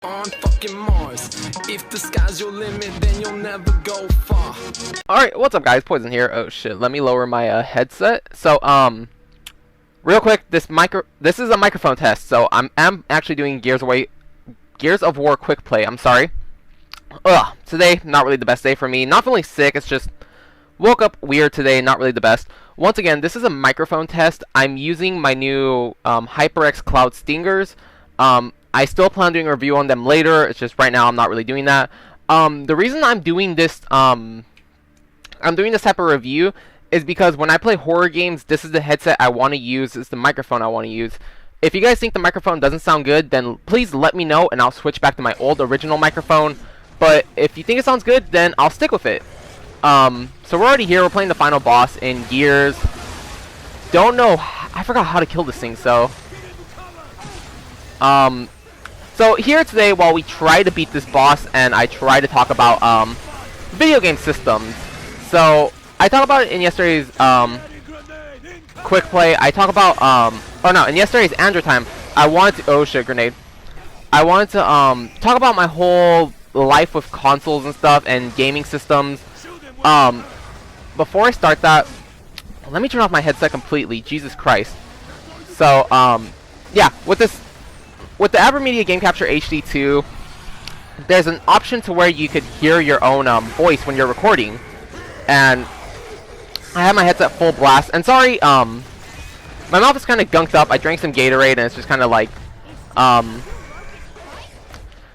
On fucking Mars. If the sky's your limit, then you'll never go far. Alright, what's up guys? Poison here. Oh shit, let me lower my headset. So, real quick, this is a microphone test. So, I'm actually doing Gears of War quick play. I'm sorry. Today, not really the best day for me. Not feeling sick, it's just woke up weird today, not really the best. Once again, this is a microphone test. I'm using my new HyperX Cloud Stingers. I still plan on doing a review on them later. It's just right now I'm not really doing that. The reason I'm doing this type of review is because when I play horror games, this is the headset I want to use. It's the microphone I want to use. If you guys think the microphone doesn't sound good, then please let me know and I'll switch back to my old original microphone. But if you think it sounds good, then I'll stick with it. So we're already here. We're playing the final boss in Gears. Don't know. I forgot how to kill this thing. So here today, while we try to beat this boss, and I try to talk about video game systems. So I talked about it in yesterday's quick play. I talk about in yesterday's Android time. I wanted to I wanted to talk about my whole life with consoles and stuff and gaming systems. Before I start that, let me turn off my headset completely. Jesus Christ. So yeah, with the AverMedia Game Capture HD2, there's an option to where you could hear your own voice when you're recording. And I have my headset full blast. And sorry, my mouth is kind of gunked up. I drank some Gatorade and it's just kind of like,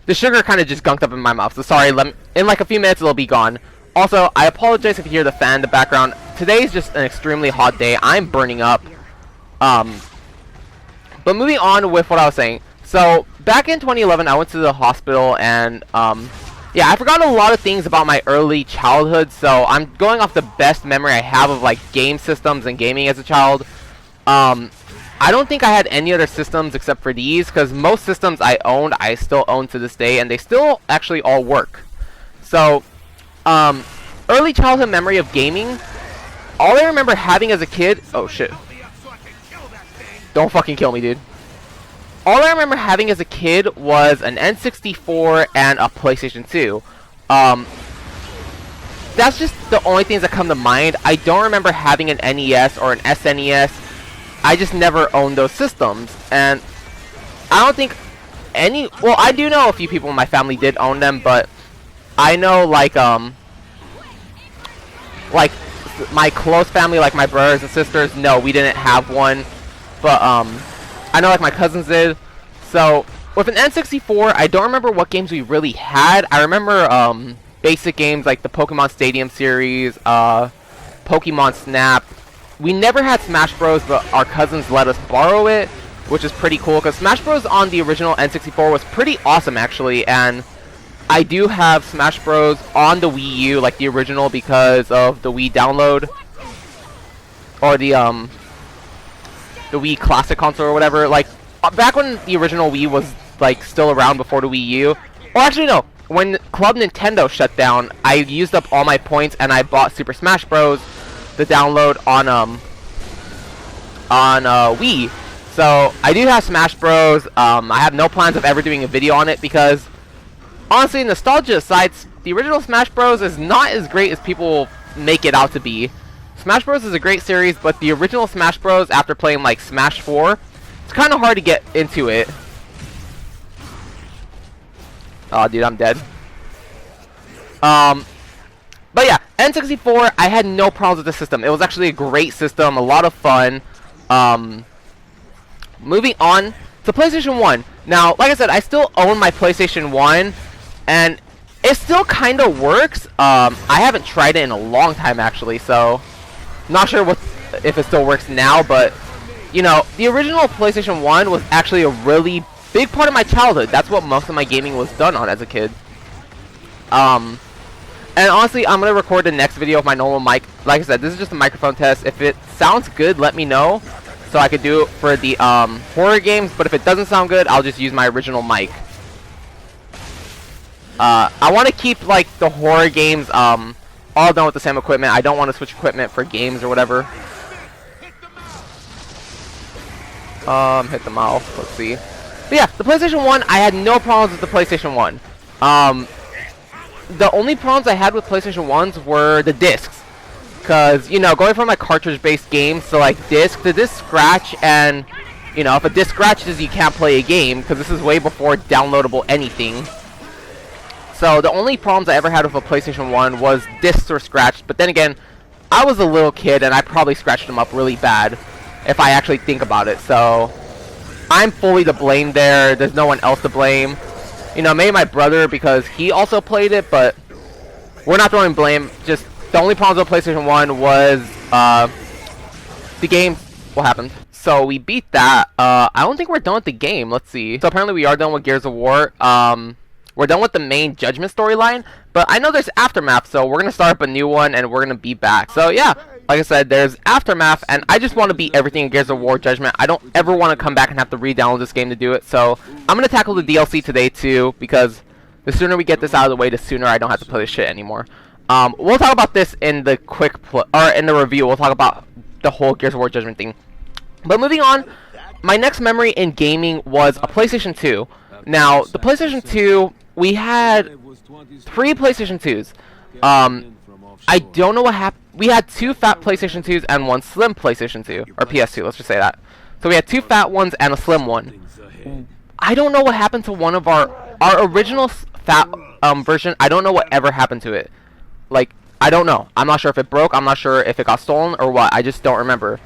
the sugar kind of just gunked up in my mouth. So sorry, in like a few minutes it'll be gone. Also, I apologize if you hear the fan in the background. Today is just an extremely hot day. I'm burning up. But moving on with what I was saying. So, back in 2011, I went to the hospital, and, yeah, I forgot a lot of things about my early childhood, so I'm going off the best memory I have of, like, game systems and gaming as a child. I don't think I had any other systems except for these, because most systems I owned, I still own to this day, and they still actually all work. So, early childhood memory of gaming, all I remember having as a kid... Oh, shit. Don't fucking kill me, dude. All I remember having as a kid was an N64 and a PlayStation 2. That's just the only things that come to mind. I don't remember having an NES or an SNES. I just never owned those systems. And I don't think well, I do know a few people in my family did own them, but I know, like my close family, like my brothers and sisters, no, we didn't have one. But, I know, like, my cousins did. So, with an N64, I don't remember what games we really had. I remember, basic games like the Pokemon Stadium series, Pokemon Snap. We never had Smash Bros, but our cousins let us borrow it, which is pretty cool, because Smash Bros on the original N64 was pretty awesome, actually, and I do have Smash Bros on the Wii U, like the original, because of the Wii download, or the Wii Classic console or whatever. Like, back when the original Wii was, like, still around before the Wii U. Or actually, no. When Club Nintendo shut down, I used up all my points and I bought Super Smash Bros. The download on Wii. So, I do have Smash Bros. I have no plans of ever doing a video on it because, honestly, nostalgia aside, the original Smash Bros. Is not as great as people make it out to be. Smash Bros. Is a great series, but the original Smash Bros. After playing, like, Smash 4, it's kind of hard to get into it. Oh, dude, I'm dead. But yeah, N64, I had no problems with the system. It was actually a great system, a lot of fun. Moving on to PlayStation 1. Now, like I said, I still own my PlayStation 1, and it still kind of works. I haven't tried it in a long time, actually, so... Not sure if it still works now, but, you know, the original PlayStation 1 was actually a really big part of my childhood. That's what most of my gaming was done on as a kid. And honestly, I'm going to record the next video with my normal mic. Like I said, this is just a microphone test. If it sounds good, let me know, so I could do it for the horror games. But if it doesn't sound good, I'll just use my original mic. I want to keep, like, the horror games, all done with the same equipment. I don't want to switch equipment for games or whatever. Hit the mouse. Let's see. But yeah, the PlayStation 1, I had no problems with the PlayStation 1. The only problems I had with PlayStation 1s were the discs. Because, you know, going from like cartridge-based games to like disc, the disc scratch, and, you know, if a disc scratches, you can't play a game, because this is way before downloadable anything. So the only problems I ever had with a PlayStation 1 was discs were scratched, but then again, I was a little kid, and I probably scratched them up really bad, if I actually think about it, so I'm fully to blame there. There's no one else to blame. You know, maybe my brother, because he also played it, but we're not throwing blame. Just the only problem with PlayStation 1 was the game. What happened? So we beat that. I don't think we're done with the game. Let's see. So apparently we are done with Gears of War. We're done with the main Judgment storyline, but I know there's Aftermath, so we're gonna start up a new one, and we're gonna be back. So yeah, like I said, there's Aftermath, and I just want to beat everything in Gears of War Judgment. I don't ever want to come back and have to re-download this game to do it, so I'm gonna tackle the DLC today too, because the sooner we get this out of the way, the sooner I don't have to play this shit anymore. We'll talk about this in the in the review. We'll talk about the whole Gears of War Judgment thing. But moving on, my next memory in gaming was a PlayStation 2. Now, the PlayStation 2, we had 3 PlayStation 2s. I don't know what happened. We had 2 fat PlayStation 2s and 1 slim PlayStation 2, or PS2, let's just say that. So we had 2 fat ones and a slim one. I don't know what happened to one of our original fat version. I don't know what ever happened to it. Like, I don't know. I'm not sure if it broke. I'm not sure if it got stolen or what. I just don't remember.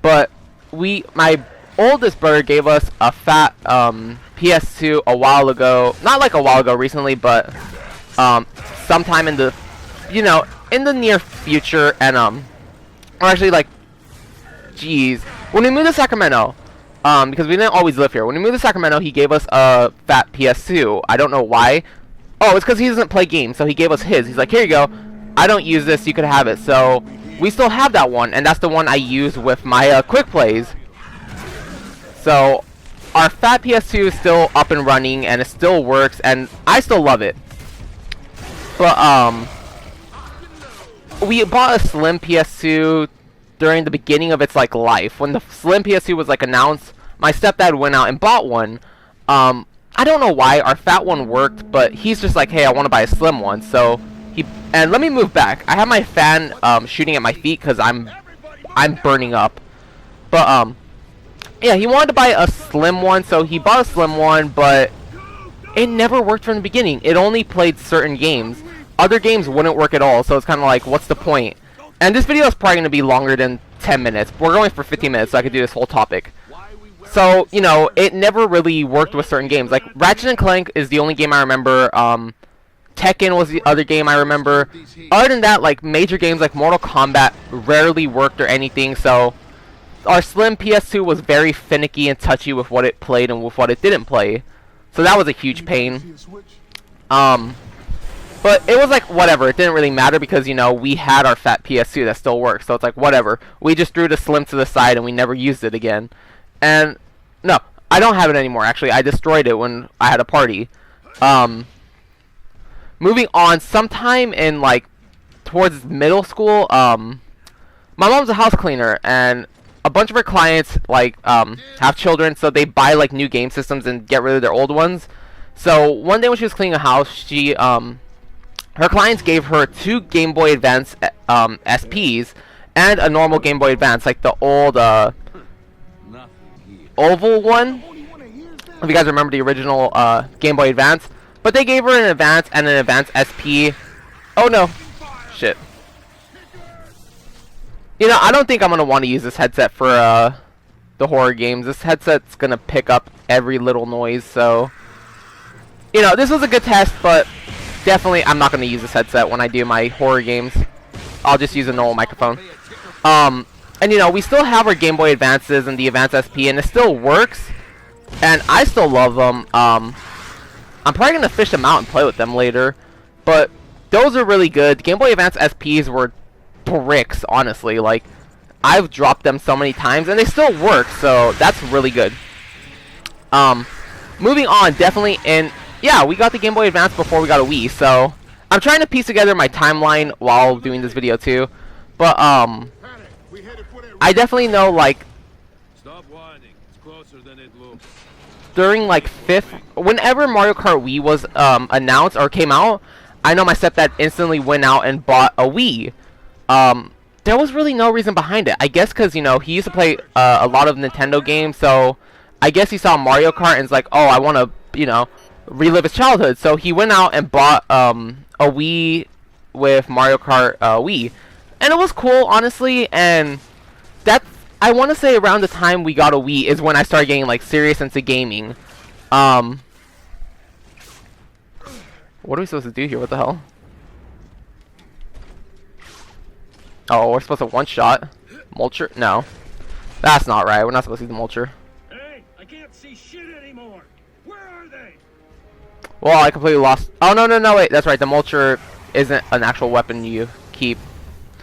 But my oldest brother gave us a fat PS2 a while ago. Not like a while ago recently, but sometime in the, you know, in the near future. And or actually, like, jeez, when we moved to Sacramento, because we didn't always live here. When we moved to Sacramento, he gave us a fat PS2. I don't know why. Oh, it's because he doesn't play games, so he gave us his. He's like, here you go. I don't use this. You could have it. So we still have that one, and that's the one I use with my quick plays. So our fat PS2 is still up and running, and it still works, and I still love it. But we bought a slim PS2 during the beginning of its like life. When the slim PS2 was like announced, my stepdad went out and bought one. I don't know why our fat one worked, but he's just like, hey, I want to buy a slim one. So and let me move back. I have my fan shooting at my feet because I'm burning up. But yeah, he wanted to buy a slim one, so he bought a slim one, but it never worked from the beginning. It only played certain games. Other games wouldn't work at all, so it's kind of like, what's the point? And this video is probably going to be longer than 10 minutes. We're going for 15 minutes, so I could do this whole topic. So, you know, it never really worked with certain games. Like, Ratchet & Clank is the only game I remember. Tekken was the other game I remember. Other than that, like, major games like Mortal Kombat rarely worked or anything, so our slim PS2 was very finicky and touchy with what it played and with what it didn't play. So that was a huge pain. But it was like, whatever, it didn't really matter because, you know, we had our fat PS2 that still works, so it's like, whatever. We just threw the slim to the side and we never used it again. And, no, I don't have it anymore, actually. I destroyed it when I had a party. Moving on, sometime in, like, towards middle school, my mom's a house cleaner, and a bunch of her clients, like, have children, so they buy, like, new game systems and get rid of their old ones. So, one day when she was cleaning a house, she, her clients gave her 2 Game Boy Advance, SPs, and a normal Game Boy Advance, like the old, oval one, if you guys remember the original Game Boy Advance. But they gave her an Advance and an Advance SP. Oh no, shit. You know, I don't think I'm gonna want to use this headset for the horror games. This headset's gonna pick up every little noise, so, you know, this was a good test, but definitely I'm not gonna use this headset when I do my horror games. I'll just use a normal microphone. And, you know, we still have our Game Boy Advances and the Advance SP, and it still works. And I still love them. I'm probably going to fish them out and play with them later. But those are really good. The Game Boy Advance SPs were bricks, honestly. Like, I've dropped them so many times, and they still work. So that's really good. Moving on, definitely in... Yeah, we got the Game Boy Advance before we got a Wii. So I'm trying to piece together my timeline while doing this video, too. But, I definitely know, like... Stop whining. It's closer than it looks. during like whenever Mario Kart Wii was announced or came out, I know my stepdad instantly went out and bought a Wii. There was really no reason behind it. I guess because, you know, he used to play a lot of Nintendo games, so I guess he saw Mario Kart and is like, oh, I want to, you know, relive his childhood. So he went out and bought a Wii with Mario Kart Wii. And it was cool, honestly, and that's, I want to say around the time we got a Wii is when I started getting, like, serious into gaming. What are we supposed to do here? What the hell? Oh, we're supposed to one-shot. Mulcher? No. That's not right. We're not supposed to use the Mulcher. Hey, I can't see shit anymore. Where are they? Well, I completely lost. Oh, no, wait. That's right. The Mulcher isn't an actual weapon you keep.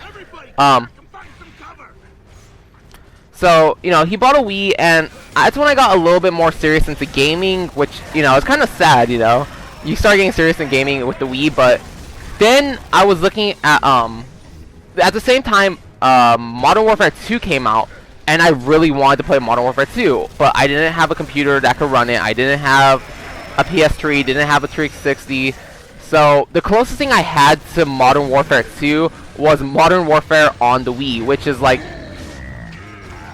Everybody, find some cover. So, you know, he bought a Wii, and that's when I got a little bit more serious into gaming, which, you know, it's kind of sad, you know. You start getting serious in gaming with the Wii, but then I was looking at the same time, Modern Warfare 2 came out, and I really wanted to play Modern Warfare 2, but I didn't have a computer that could run it. I didn't have a PS3, didn't have a 360. So the closest thing I had to Modern Warfare 2 was Modern Warfare on the Wii, which is like,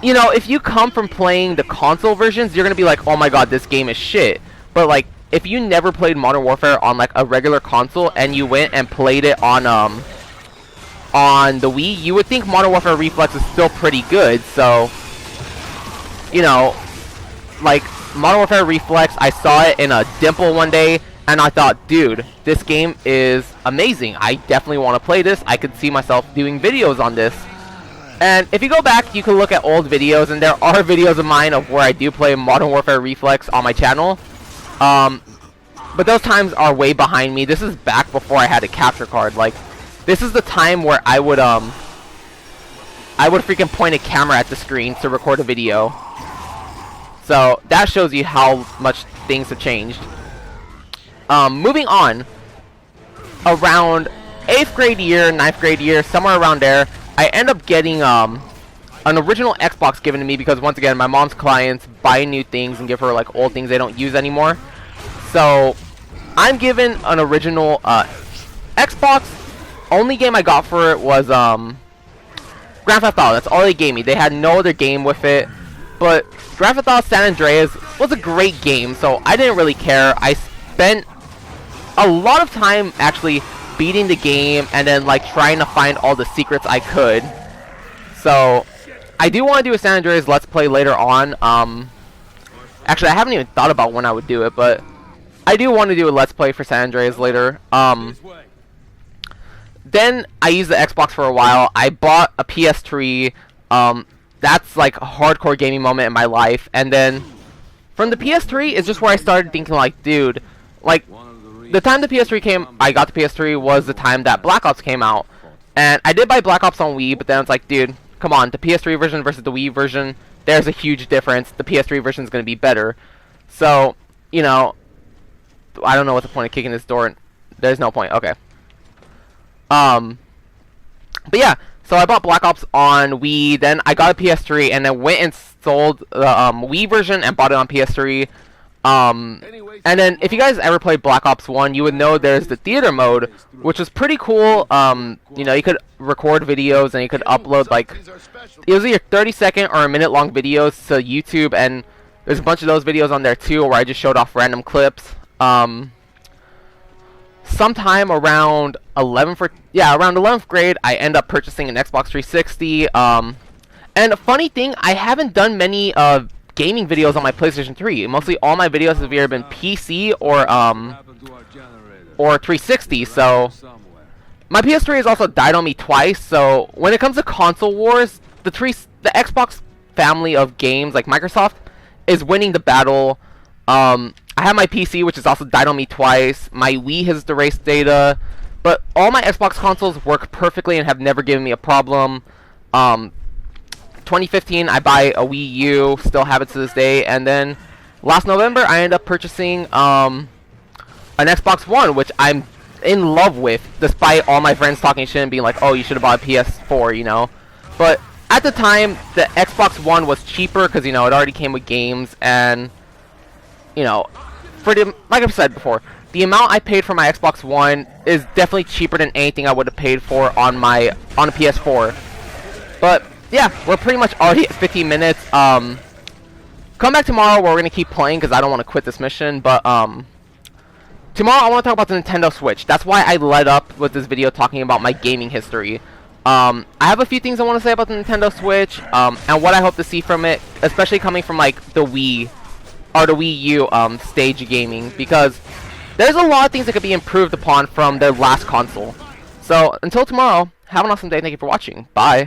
you know, if you come from playing the console versions, you're gonna be like, oh my god, this game is shit. But like, if you never played Modern Warfare on like a regular console and you went and played it on the Wii, you would think Modern Warfare Reflex is still pretty good. So, you know, like, Modern Warfare Reflex, I saw it in a dimple one day, and I thought, dude, this game is amazing. I definitely want to play this. I could see myself doing videos on this. And if you go back, you can look at old videos, and there are videos of mine of where I do play Modern Warfare Reflex on my channel. But those times are way behind me. This is back before I had a capture card. Like, this is the time where I would freaking point a camera at the screen to record a video. So that shows you how much things have changed. Moving on, around 8th grade year, 9th grade year, somewhere around there, I end up getting an original Xbox given to me because, once again, my mom's clients buy new things and give her like old things they don't use anymore. So I'm given an original Xbox. Only game I got for it was Grand Theft Auto. That's all they gave me. They had no other game with it. But Grand Theft Auto San Andreas was a great game, so I didn't really care. I spent a lot of time actually beating the game and then like trying to find all the secrets I could. So I do want to do a San Andreas Let's Play later on. Actually, I haven't even thought about when I would do it, but I do want to do a Let's Play for San Andreas later. Then I used the Xbox for a while. I bought a PS3. That's like a hardcore gaming moment in my life. And then from the PS3 is just where I started thinking like, dude, like the time the PS3 came, I got the PS3 was the time that Black Ops came out. And I did buy Black Ops on Wii, but then it's like, dude, come on, the PS3 version versus the Wii version, there's a huge difference. The PS3 version is going to be better. So, you know, I don't know what the point of kicking this door. There's no point. Okay. But yeah, so I bought Black Ops on Wii, then I got a PS3, and then went and sold the Wii version and bought it on PS3. And then if you guys ever played Black Ops 1, you would know there's the theater mode, which was pretty cool. You know, you could record videos and you could upload like, it was either 30-second or a minute-long videos to YouTube, and there's a bunch of those videos on there too, where I just showed off random clips. Sometime around 11th grade, I end up purchasing an Xbox 360. And a funny thing, I haven't done many gaming videos on my PlayStation 3. Mostly all my videos have either been PC or 360. So my PS3 has also died on me twice. So when it comes to console wars, the Xbox family of games like Microsoft is winning the battle. I have my PC, which has also died on me twice. My Wii has erased data. But all my Xbox consoles work perfectly and have never given me a problem. 2015, I buy a Wii U, still have it to this day. And then last November, I ended up purchasing an Xbox One, which I'm in love with, despite all my friends talking shit and being like, oh, you should have bought a PS4, you know. But at the time, the Xbox One was cheaper because, you know, it already came with games. And you know, like I've said before, the amount I paid for my Xbox One is definitely cheaper than anything I would have paid for on a PS4. But yeah, we're pretty much already at 15 minutes. Come back tomorrow where we're gonna keep playing because I don't want to quit this mission. But tomorrow I want to talk about the Nintendo Switch. That's why I led up with this video talking about my gaming history. I have a few things I want to say about the Nintendo Switch, and what I hope to see from it, especially coming from like the Wii or the Wii U stage gaming, because there's a lot of things that could be improved upon from their last console. So until tomorrow, have an awesome day. Thank you for watching. Bye.